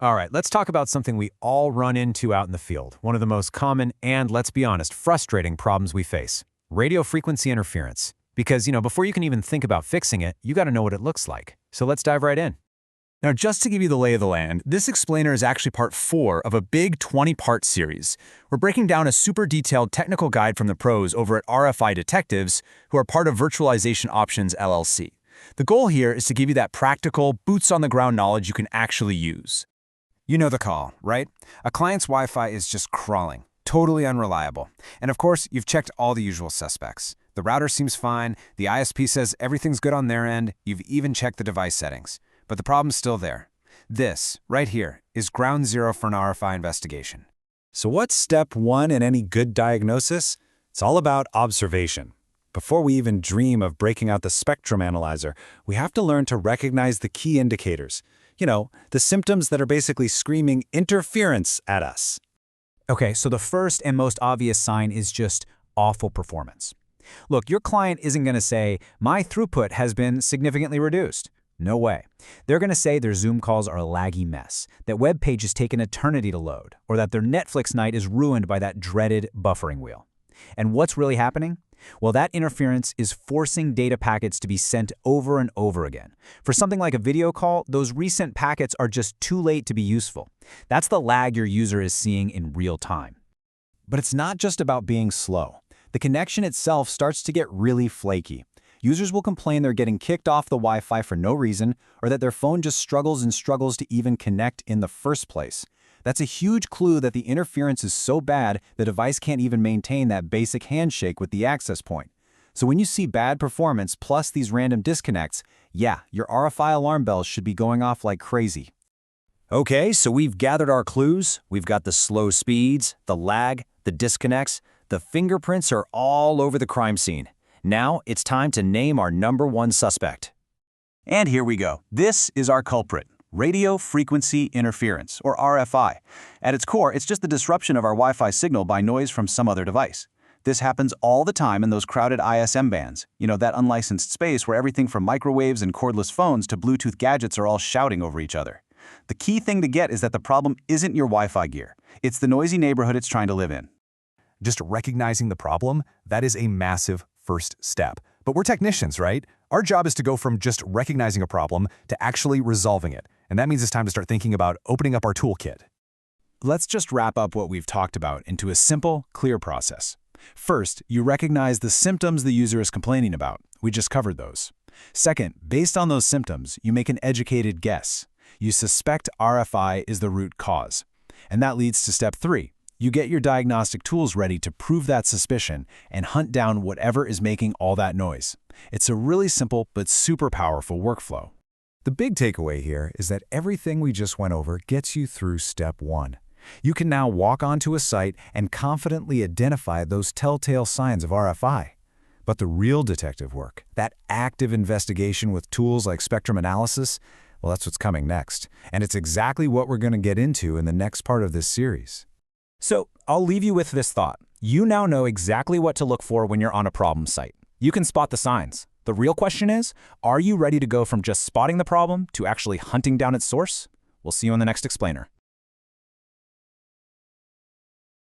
All right, let's talk about something we all run into out in the field. One of the most common and, let's be honest, frustrating problems we face. Radio frequency interference. Because, before you can even think about fixing it, you got to know what it looks like. So let's dive right in. Now, just to give you the lay of the land, this explainer is actually part 4 of a big 20-part series. We're breaking down a super detailed technical guide from the pros over at RFI Detectives, who are part of Virtualization Options LLC. The goal here is to give you that practical, boots-on-the-ground knowledge you can actually use. You know the call, right? A client's Wi-Fi is just crawling, totally unreliable. And of course, you've checked all the usual suspects. The router seems fine, the ISP says everything's good on their end, you've even checked the device settings. But the problem's still there. This, right here, is ground zero for an RFI investigation. So what's step 1 in any good diagnosis? It's all about observation. Before we even dream of breaking out the spectrum analyzer, we have to learn to recognize the key indicators. The symptoms that are basically screaming interference at us. Okay, so the first and most obvious sign is just awful performance. Look, your client isn't going to say, my throughput has been significantly reduced. No way. They're going to say their Zoom calls are a laggy mess, that web pages take an eternity to load, or that their Netflix night is ruined by that dreaded buffering wheel. And what's really happening? Well, that interference is forcing data packets to be sent over and over again. For something like a video call, those resent packets are just too late to be useful. That's the lag your user is seeing in real time. But it's not just about being slow. The connection itself starts to get really flaky. Users will complain they're getting kicked off the Wi-Fi for no reason, or that their phone just struggles to even connect in the first place. That's a huge clue that the interference is so bad the device can't even maintain that basic handshake with the access point. So when you see bad performance plus these random disconnects, yeah, your RFI alarm bells should be going off like crazy. Okay, so we've gathered our clues. We've got the slow speeds, the lag, the disconnects. The fingerprints are all over the crime scene. Now it's time to name our number 1 suspect. And here we go. This is our culprit. Radio frequency interference, or RFI. At its core, it's just the disruption of our Wi-Fi signal by noise from some other device. This happens all the time in those crowded ISM bands, that unlicensed space where everything from microwaves and cordless phones to Bluetooth gadgets are all shouting over each other. The key thing to get is that the problem isn't your Wi-Fi gear. It's the noisy neighborhood it's trying to live in. Just recognizing the problem, that is a massive first step. But we're technicians, right? Our job is to go from just recognizing a problem to actually resolving it. And that means it's time to start thinking about opening up our toolkit. Let's just wrap up what we've talked about into a simple, clear process. First, you recognize the symptoms the user is complaining about. We just covered those. Second, based on those symptoms, you make an educated guess. You suspect RFI is the root cause. And that leads to step 3. You get your diagnostic tools ready to prove that suspicion and hunt down whatever is making all that noise. It's a really simple but super powerful workflow. The big takeaway here is that everything we just went over gets you through step 1. You can now walk onto a site and confidently identify those telltale signs of RFI. But the real detective work, that active investigation with tools like spectrum analysis, well, that's what's coming next. And it's exactly what we're going to get into in the next part of this series. So I'll leave you with this thought. You now know exactly what to look for when you're on a problem site. You can spot the signs. The real question is, are you ready to go from just spotting the problem to actually hunting down its source? We'll see you in the next explainer.